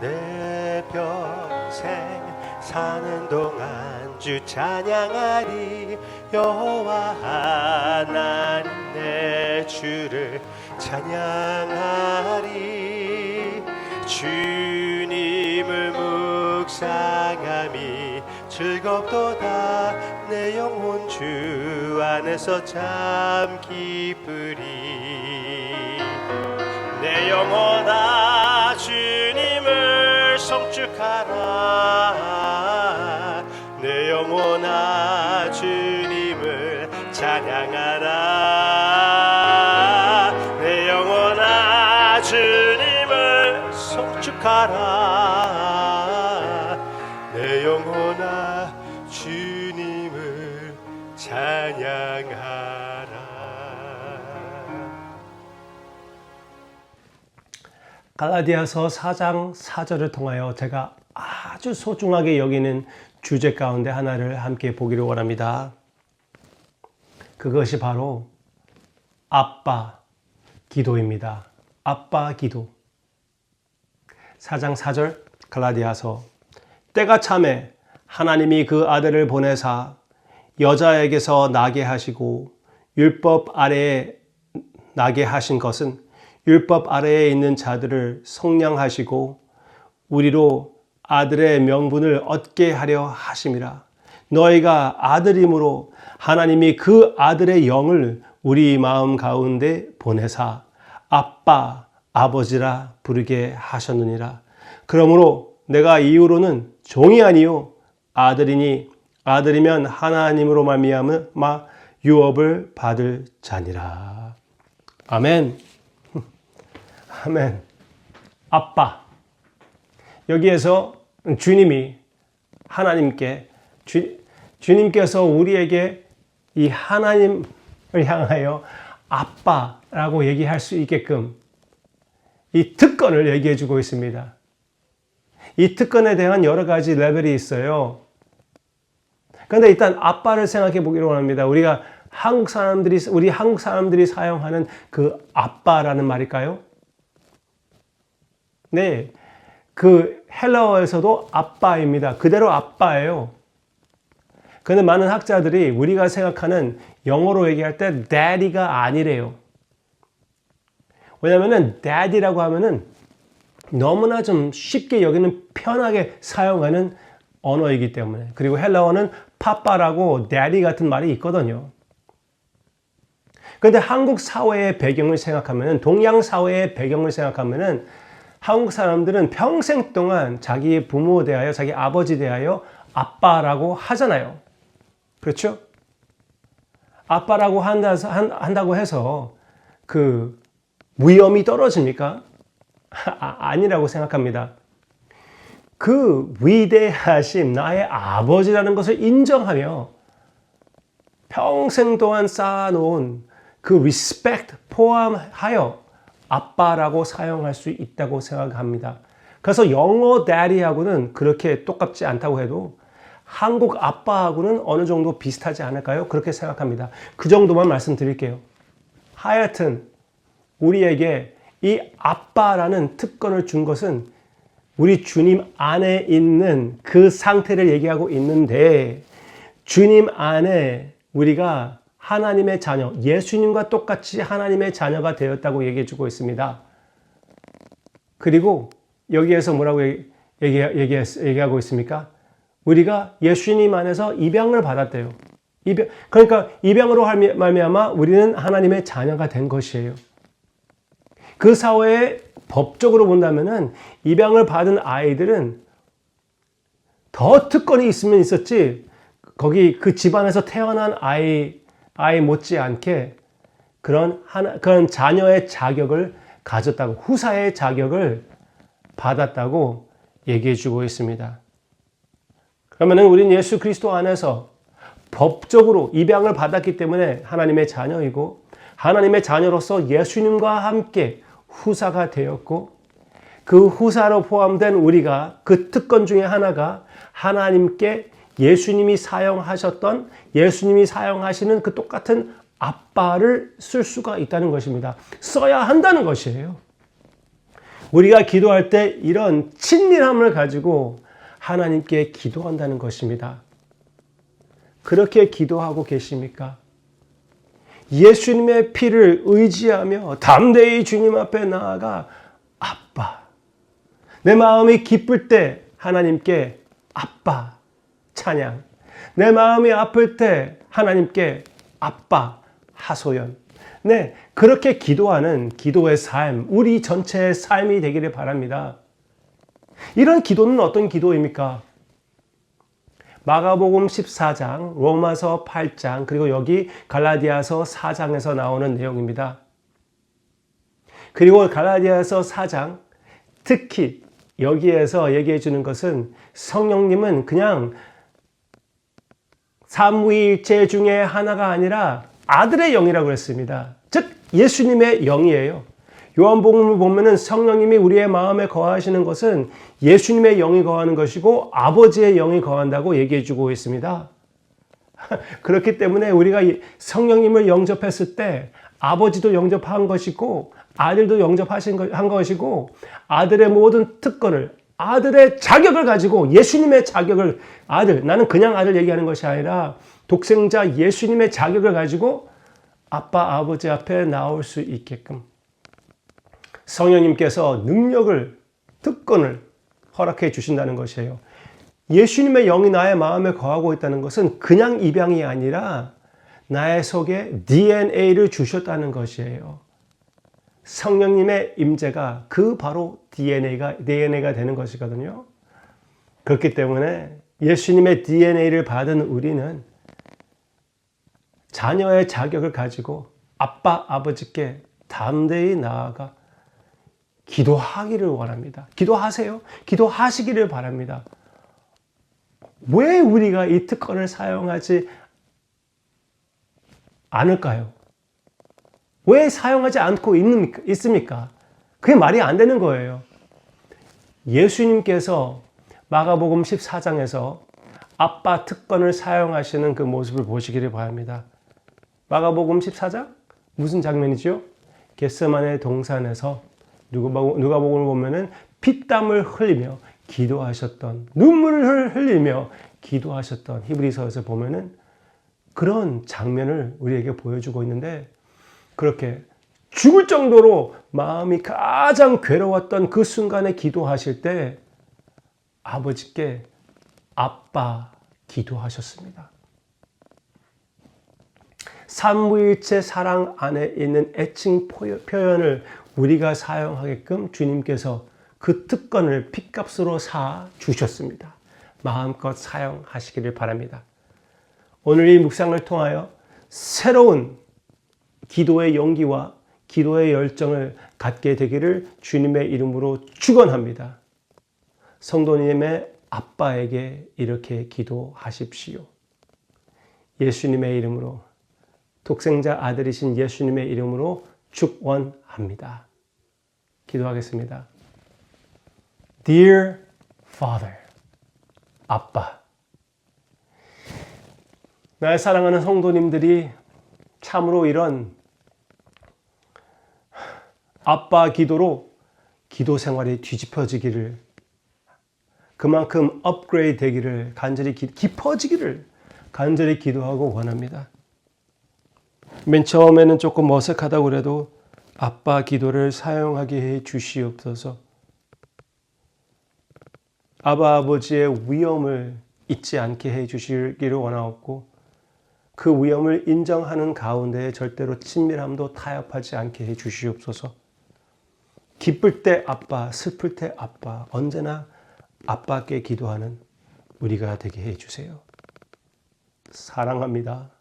내 평생 사는 동안 주 찬양하리. 여호와 하나님 내 주를 찬양하리. 주님을 묵상함이 즐겁도다. 내 영혼 주 안에서 참 기쁘리. 내 영혼아 주님을 송축하라. 내 영혼아 주님을 찬양하라. 내 영혼아 주님을 송축하라. 내 영혼아 주님을 찬양하라. 갈라디아서 4장 4절을 통하여 제가 아주 소중하게 여기는 주제 가운데 하나를 함께 보기를 원합니다. 그것이 바로 아빠 기도입니다. 아빠 기도. 4장 4절 갈라디아서. 때가 차매 하나님이 그 아들을 보내사 여자에게서 나게 하시고 율법 아래에 나게 하신 것은 율법 아래에 있는 자들을 속량하시고 우리로 아들의 명분을 얻게 하려 하심이라. 너희가 아들임으로 하나님이 그 아들의 영을 우리 마음 가운데 보내사 아빠, 아버지라 부르게 하셨느니라. 그러므로 내가 이후로는 종이 아니요 아들이니 아들이면 하나님으로 말미암아 유업을 받을 자니라. 아멘. 아멘. 아빠. 여기에서 주님이 하나님께 주님께서 우리에게 이 하나님을 향하여 아빠라고 얘기할 수 있게끔 이 특권을 얘기해 주고 있습니다. 이 특권에 대한 여러 가지 레벨이 있어요. 그런데 일단 아빠를 생각해 보기로 합니다. 우리 한국 사람들이 사용하는 그 아빠라는 말일까요? 네, 그 헬라어에서도 아빠입니다. 그대로 아빠예요. 그런데 많은 학자들이 우리가 생각하는 영어로 얘기할 때 daddy가 아니래요. 왜냐하면 daddy라고 하면은 너무나 좀 쉽게 여기는 편하게 사용하는 언어이기 때문에. 그리고 헬라어는 파빠라고 daddy 같은 말이 있거든요. 그런데 한국 사회의 배경을 생각하면은, 동양 사회의 배경을 생각하면은 한국 사람들은 평생 동안 자기의 부모 대하여, 자기 아버지 대하여 아빠라고 하잖아요. 그렇죠? 아빠라고 한다고 해서 그 위엄이 떨어집니까? 아니라고 생각합니다. 그 위대하심, 나의 아버지라는 것을 인정하며 평생 동안 쌓아놓은 그 리스펙트 포함하여 아빠라고 사용할 수 있다고 생각합니다. 그래서 영어 daddy하고는 그렇게 똑같지 않다고 해도 한국 아빠하고는 어느 정도 비슷하지 않을까요? 그렇게 생각합니다. 그 정도만 말씀드릴게요. 하여튼 우리에게 이 아빠라는 특권을 준 것은 우리 주님 안에 있는 그 상태를 얘기하고 있는데, 주님 안에 우리가 하나님의 자녀, 예수님과 똑같이 하나님의 자녀가 되었다고 얘기해 주고 있습니다. 그리고 여기에서 뭐라고 얘기하고 있습니까? 우리가 예수님 안에서 입양을 받았대요. 그러니까 입양으로 말미암아 우리는 하나님의 자녀가 된 것이에요. 그 사회에 법적으로 본다면은 입양을 받은 아이들은 더 특권이 있으면 있었지, 거기 그 집안에서 태어난 아이 못지않게 그런 자녀의 자격을 가졌다고, 후사의 자격을 받았다고 얘기해 주고 있습니다. 그러면은 우린 예수 그리스도 안에서 법적으로 입양을 받았기 때문에 하나님의 자녀이고, 하나님의 자녀로서 예수님과 함께 후사가 되었고, 그 후사로 포함된 우리가 그 특권 중에 하나가 하나님께 예수님이 사용하시는 그 똑같은 아빠를 쓸 수가 있다는 것입니다. 써야 한다는 것이에요. 우리가 기도할 때 이런 친밀함을 가지고 하나님께 기도한다는 것입니다. 그렇게 기도하고 계십니까? 예수님의 피를 의지하며 담대히 주님 앞에 나아가 아빠, 내 마음이 기쁠 때 하나님께 아빠 찬양, 내 마음이 아플 때 하나님께 아빠 하소연. 네, 그렇게 기도하는 기도의 삶, 우리 전체의 삶이 되기를 바랍니다. 이런 기도는 어떤 기도입니까? 마가복음 14장, 로마서 8장, 그리고 여기 갈라디아서 4장에서 나오는 내용입니다. 그리고 갈라디아서 4장, 특히 여기에서 얘기해 주는 것은 성령님은 그냥 삼위일체 중에 하나가 아니라 아들의 영이라고 했습니다. 즉 예수님의 영이에요. 요한복음을 보면은 성령님이 우리의 마음에 거하시는 것은 예수님의 영이 거하는 것이고 아버지의 영이 거한다고 얘기해 주고 있습니다. 그렇기 때문에 우리가 성령님을 영접했을 때 아버지도 영접한 것이고 아들도 영접한 것이고 아들의 모든 특권을, 아들의 자격을 가지고 예수님의 자격을, 아들, 나는 그냥 아들 얘기하는 것이 아니라 독생자 예수님의 자격을 가지고 아빠 아버지 앞에 나올 수 있게끔 성령님께서 능력을, 특권을 허락해 주신다는 것이에요. 예수님의 영이 나의 마음에 거하고 있다는 것은 그냥 입양이 아니라 나의 속에 DNA를 주셨다는 것이에요. 성령님의 임재가 그 바로 DNA가 되는 것이거든요. 그렇기 때문에 예수님의 DNA를 받은 우리는 자녀의 자격을 가지고 아빠, 아버지께 담대히 나아가 기도하기를 원합니다. 기도하세요. 기도하시기를 바랍니다. 왜 우리가 이 특권을 사용하지 않을까요? 왜 사용하지 않고 있습니까? 그게 말이 안 되는 거예요. 예수님께서 마가복음 14장에서 아빠 특권을 사용하시는 그 모습을 보시기를 바랍니다. 마가복음 14장? 무슨 장면이죠? 겟세마네 동산에서 누가복음을 보면은 피땀을 흘리며 기도하셨던, 눈물을 흘리며 기도하셨던 히브리서에서 보면은 그런 장면을 우리에게 보여주고 있는데, 그렇게 죽을 정도로 마음이 가장 괴로웠던 그 순간에 기도하실 때 아버지께 아빠 기도하셨습니다. 삼위일체 사랑 안에 있는 애칭 표현을 우리가 사용하게끔 주님께서 그 특권을 핏값으로 사 주셨습니다. 마음껏 사용하시기를 바랍니다. 오늘 이 묵상을 통하여 새로운 기도의 용기와 기도의 열정을 갖게 되기를 주님의 이름으로 축원합니다. 성도님의 아빠에게 이렇게 기도하십시오. 예수님의 이름으로, 독생자 아들이신 예수님의 이름으로 축원합니다. 기도하겠습니다. Dear Father, 아빠. 나의 사랑하는 성도님들이 참으로 이런 아빠 기도로 기도 생활이 뒤집혀지기를, 그만큼 업그레이드 되기를, 간절히 깊어지기를 간절히 기도하고 원합니다. 맨 처음에는 조금 어색하다고 그래도 아빠 기도를 사용하게 해 주시옵소서. 아버지의 위엄을 잊지 않게 해 주시기를 원하옵고, 그 위엄을 인정하는 가운데 절대로 친밀함도 타협하지 않게 해 주시옵소서. 기쁠 때 아빠, 슬플 때 아빠, 언제나 아빠께 기도하는 우리가 되게 해 주세요. 사랑합니다.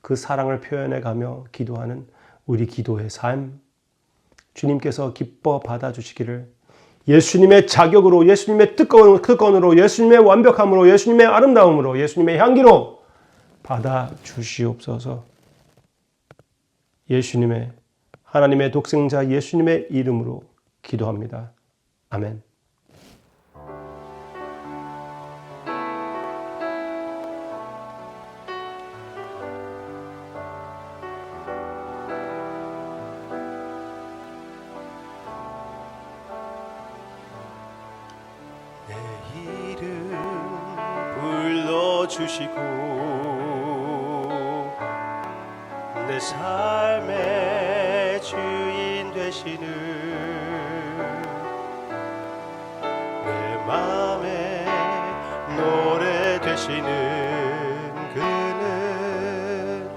그 사랑을 표현해 가며 기도하는 우리 기도의 삶, 주님께서 기뻐 받아주시기를 예수님의 자격으로, 예수님의 특권으로, 예수님의 완벽함으로, 예수님의 아름다움으로, 예수님의 향기로 받아주시옵소서. 예수님의, 하나님의 독생자 예수님의 이름으로 기도합니다. 아멘. 내 이름 불러주시고 내 삶의 주인 되시는 내 맘에 노래 되시는 그는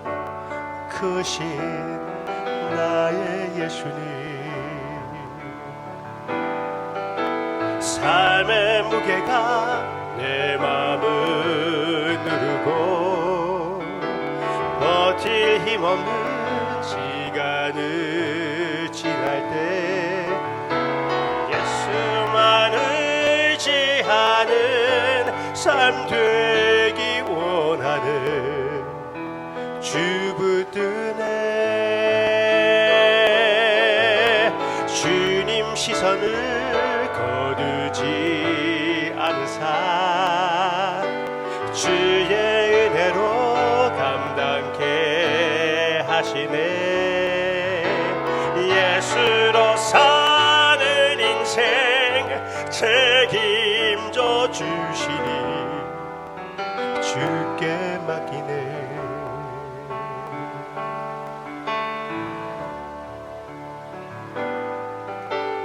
크신 나의 예수님 삶의 무게가 내 맘을 누르고 버틸 힘없는 시간을 지날 때 예수만 의지하는 삶 되기 원하는 주 붙드네 주님 시선을 거두지 않은 삶 주의 은혜로 감당케 하시네 예수로 사는 인생 책임져 주시니 주께 맡기네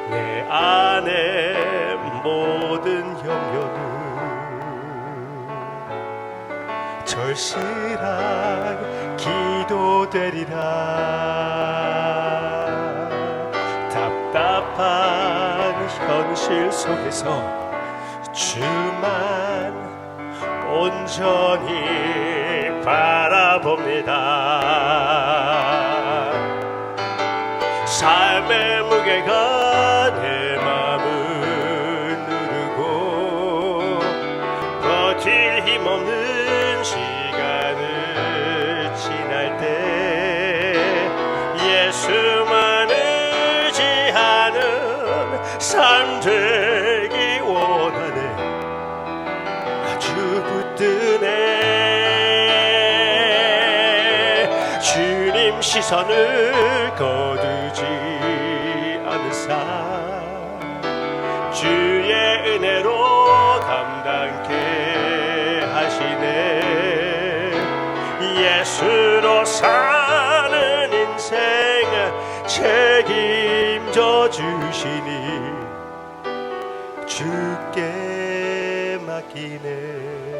내 안에 모든 염려는 절실한 기도되리라 답답한 현실 속에서 주만 온전히 바라봅니다 삶의 무게가 내 맘을 누르고 버틸 힘없는 시간을 지날 때 예수만 의지하는 삶 되기 원하네 아주 붙드네 주님 시선을 거두지 않은 삶 주의 은혜로 감당케 하시네 예수로 사는 인생 책임져 주시니 주께 맡기네